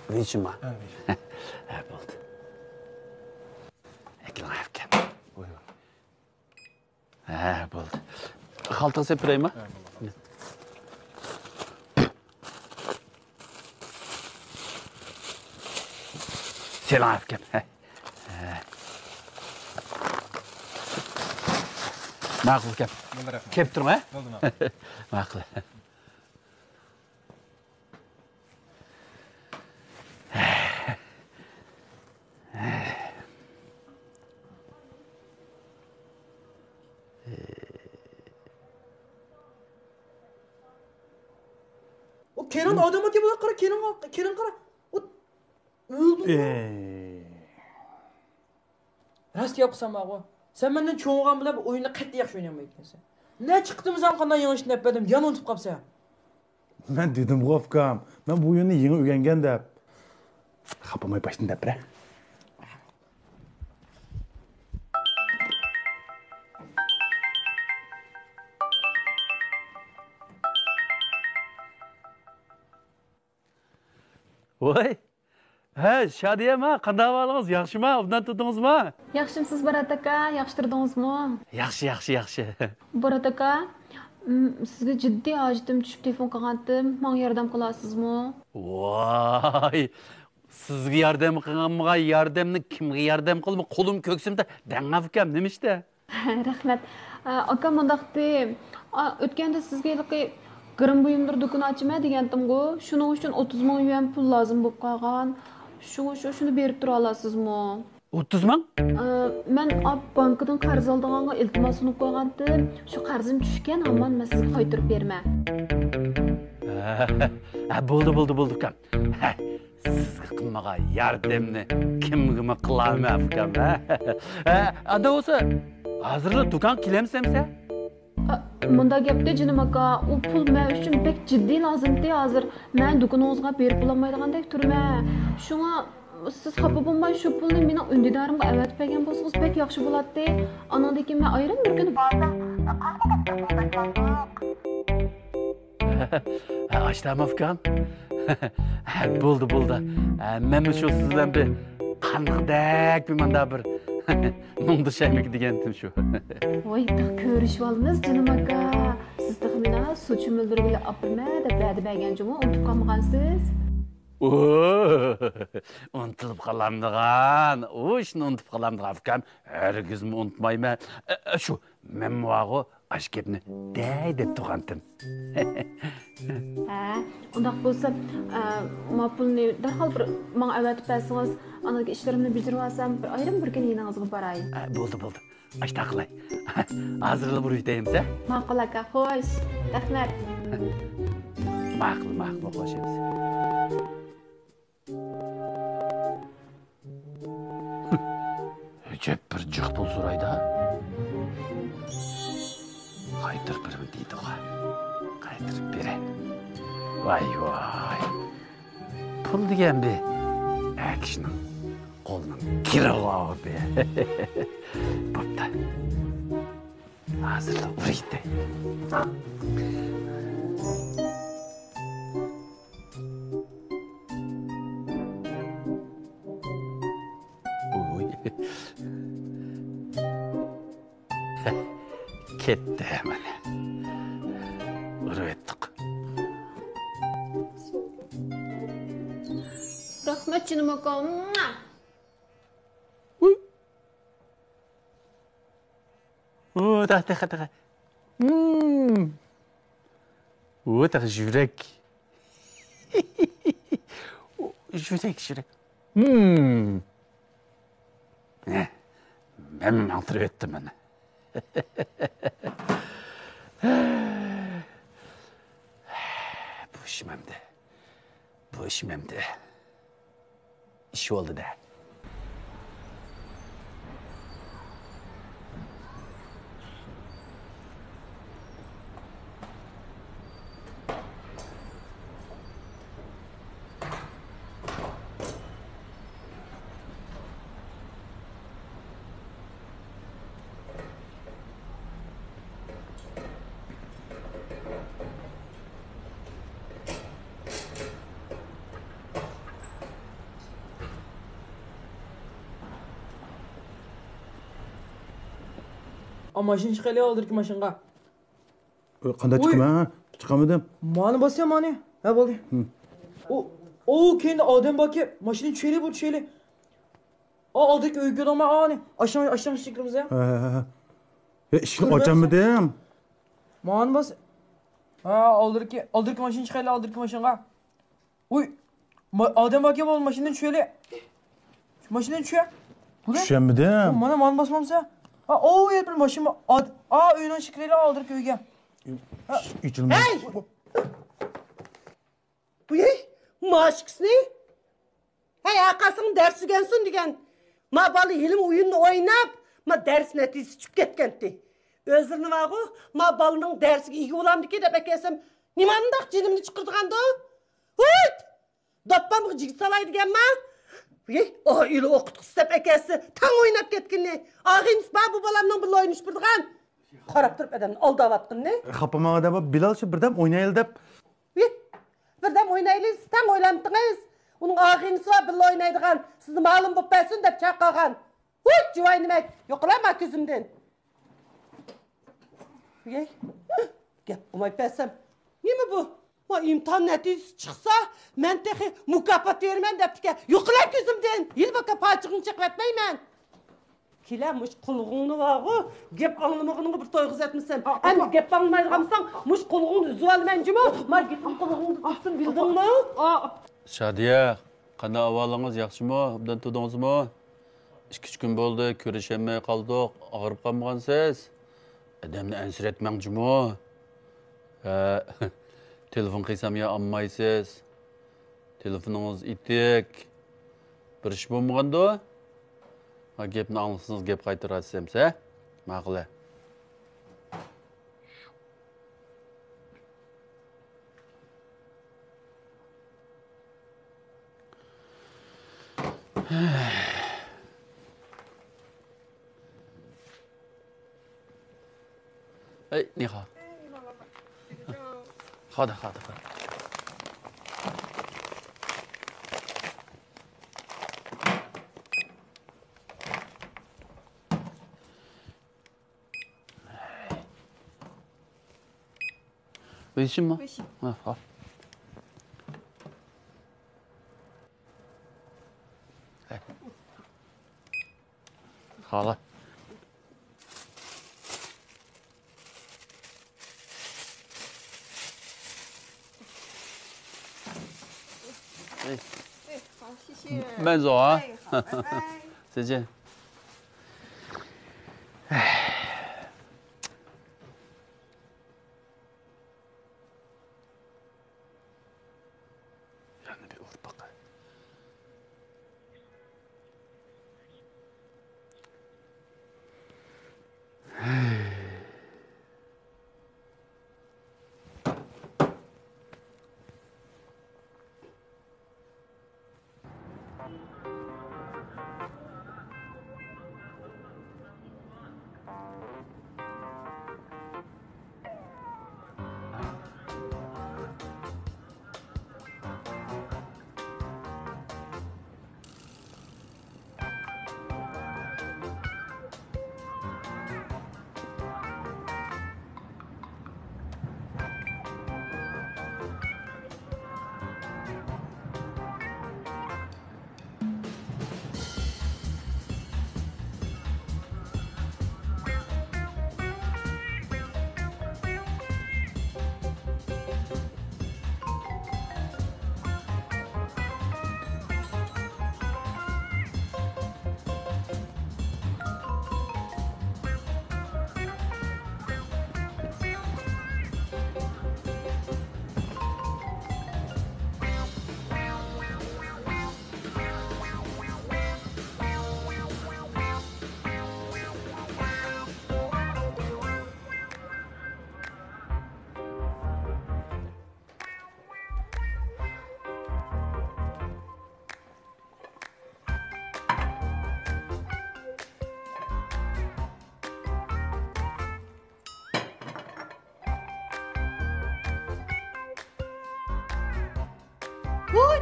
Niçin mi? Evet. Oldu. Eklin ayıpken. Buyurun. Oldu. Haltası yapırayım mı? Evet. Selam ayıpken. Mağıl kep. Kep durma, he? Mağıl. O Kenan adam atıyor bana kara Kenan kara. O öldü. Rast yapsam bak o. Sen benden çoğungan bile bu oyunda qattiq yaxshi o'ynamaysan sen. Ne çıktım sen qanday yanlış näppedim? Yan unutib qapsan. Ben dedim Gofkam. Ben bu oyunu yeni öğrengen de. Kapamay başını da bre. Voy. Şadiye ma, qanday ahvolingіз? Yaxshimi? Obdan tutdingizmi? Yaxshimisiz Barat aka, yaxshi turdingizmi? Yaxshi. Barat aka, sizga jiddiy hojatim tushib telefon qilgandim. Menga yordam qilasizmi? Voy. Sizga yordam qilganimga yordamni kimga yordam qilmi? Qo'lim ko'ksimda dangaf ukam nima ishda? Rahmat. Aka mundaqdi, o'tganda sizga Gırım buyumdur dükkan açma degandim-ku. Shuning uchun 30 ming yuan pul lozim bo'lib qolgan. Shuni berib tura olasizmi? 30 ming? Men bankdan qarz oldiganga iltimos sunib qo'ygandim. Shu qarzim tushgan, hamon men sizga qaytarib berman. Bo'ldi ukam. Sizga qilmagan yordamni kimga qilaman ukam? Anda bo'lsa, hozirla do'kon kelamsansa? Munda gapda jinim aka, u pul men uchun pek jiddiy lozimdi hozir. Men do'koningizga berib bo'lmaydigandek turman. Shunga siz xafa bo'lmay shu pulni mening undidarimga avatib bergan bo'lsangiz pek yaxshi bo'ladi. Anandan keyin men ayrim bir kun bordim. Açtama ukam. Bo'ldi. Men shu sizdan bir qandoqdak bir manda bir Mungdu şeymek degendim şu. Oy, ko'rishib olmiz jinim aka. Siz taxmina suçum öldürüp apırma deb badi berganjimi unutib qolmagansiz? Unutulup qalamdigan. Shuni unutib qalamdigan ukam. Hergizmi unutmayman. Şu men muağı aşkepni dey deb turgandim. Undaq bo'lsa, ma pulni darhol bir menga avatib bersangiz, anaga ishlarimni bitirib olsam, ayrim bir kun yiningizga boray. Bo'ldi. Ashta qilay. Hozirla buraytaymiz-a? Ma'qul aka, xo'sh. Rahmat. Ma'qul, xo'shamiz. Hücep bir jiq pul so'raydi. Qaytirib berib deydi qo'y. Qaytirib beray. Vay. Pul degan be. Akishning qo'lining kirog'i be. Bo'pti. Hozirda uraydi. Oy. Ketdi mana. Urib etdik. Rahmat jinim aka. Taqa. Taqa yürek. Yürek. Ben mantırıp ettim beni. Bu işmemdi. İş oldu da. Maşın çıkayla aldırki maşınga. Qanday chiqaman? Chiqamadim. Mani basya mani. Ha bo'ldi. O kendi odam bakı maşını çöyle bu çöyle. Aldık öykü ama ani. Aşağı çıkırımız ya. Ishni ochamadim. Mani bas. Aldırki maşını çıkayla aldırki maşınga. Odam bakı bol maşını çöyle. Maşını çöyle. Tushamadim. Mana mani basmamsa. Yer bir maşını öyle çıkayla aldırki öyge. Ichilmas. Bu maşıksın. Hey arkasını dersi gelsin diyen. Ma balı hilim oyununu oynap, ma ders neticesi çıkıp ketkendi. Özürünü var o, ma balının dersi iyi olamdı ki de bekesem. Nimandak cinimini çıkırdıkandı o? Hıt! Dotpamı cigit salaydı gen ma? O ili okutuk step ekesi, tan oynap ketkinni. Ağıymış bu balamdan bu oynuş burdukan. Qarab turib adamni aldavatqin ne? Xapamaga deb Bilal shu birdam o'ynayli deb. Birdam o'ynayli, tan o'ylamdingiz. Uning og'inisi va birga o'ynaydigan, sizni ma'lum bo'lib qolsin deb chaqirgan. Hut, juvay nima? Yo'qlama ko'zimdan. Gap qilmay qolsam. Nima bu? Va imtihon natijasi chiqsa, men texi mukofot berman debdi. Yo'qla ko'zimdan. Yil boka pachiqni chiqartmayman. Kilamış kulğunu var o, gep anlamağını bir toyguz etmişsem. Hem gep anlamayacağımsan, muş kulğunu üzü almayınca mı? Ma gittin kulğunu tutsun bildin mi? Şadiye, qanday ahvolingіз yaxshimi? Obdan turdingizmi? 2-3 kun bo'ldi, ko'rishmay qoldik. Og'rib qolmagansiz? Adamni ansratmangchimi? Telefon qilsam ya olmaysiz. Telefoningiz itik. Bir ish bo'lmaganda? Gapni anglısınız, gap qaytarasizsa, ma'qul. Hey, 你好。好的。微信吗？微信。好。哎，好了。好，谢谢。慢走啊。好，拜拜。再见。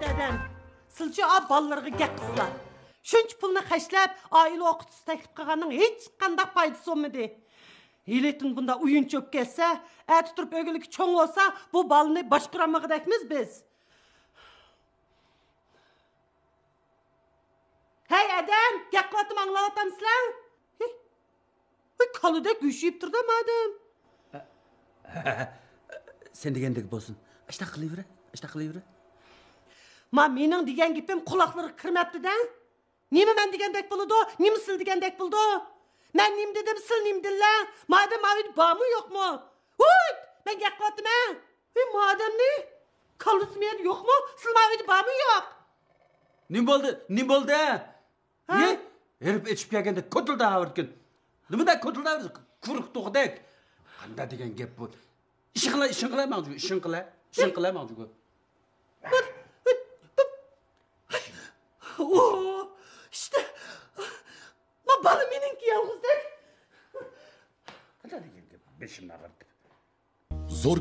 Dedem, sılcı ballarına gep kızlar. Şunç pulunu xəşləb, aile okutusu təklif qılğanın heç qandaq faydası olmadı. Hiletin bunda uyun çöp kesse, eti turup ögülük çoğun olsa bu balını başkıranmağı dekmiz biz. Hey adam, yaklatım anlavatam sizler. Kalıdek üşüyüp durdu madem. Sen degендek bolsun. Açta kılıvırı, açta kılıvırı. Ma mening degan gapim quloqlari kirmabdi-da. Nima men degandek bo'ldi? Nima sil degandek bo'ldi? Men nim dedim, sil nim dilla. Madem mavid bormi yo'qmi? Huy! Men gapiryaptim ha. Madem ne? Kalıtmayan yo'qmi? Sil mavid bormi yo'q? Nim bo'ldi? Ne? Herif içip gelgende kötülde ağırken. Nima da kötülde ağırken? Kuruk to'g'dak. Qanda degan gap bu. İşin qila mavju, işin qila mavju. Oo, işte. Ma balı meninki yalnızdek. Qanda degan gap? Beşimni ag'irdi. Zo'r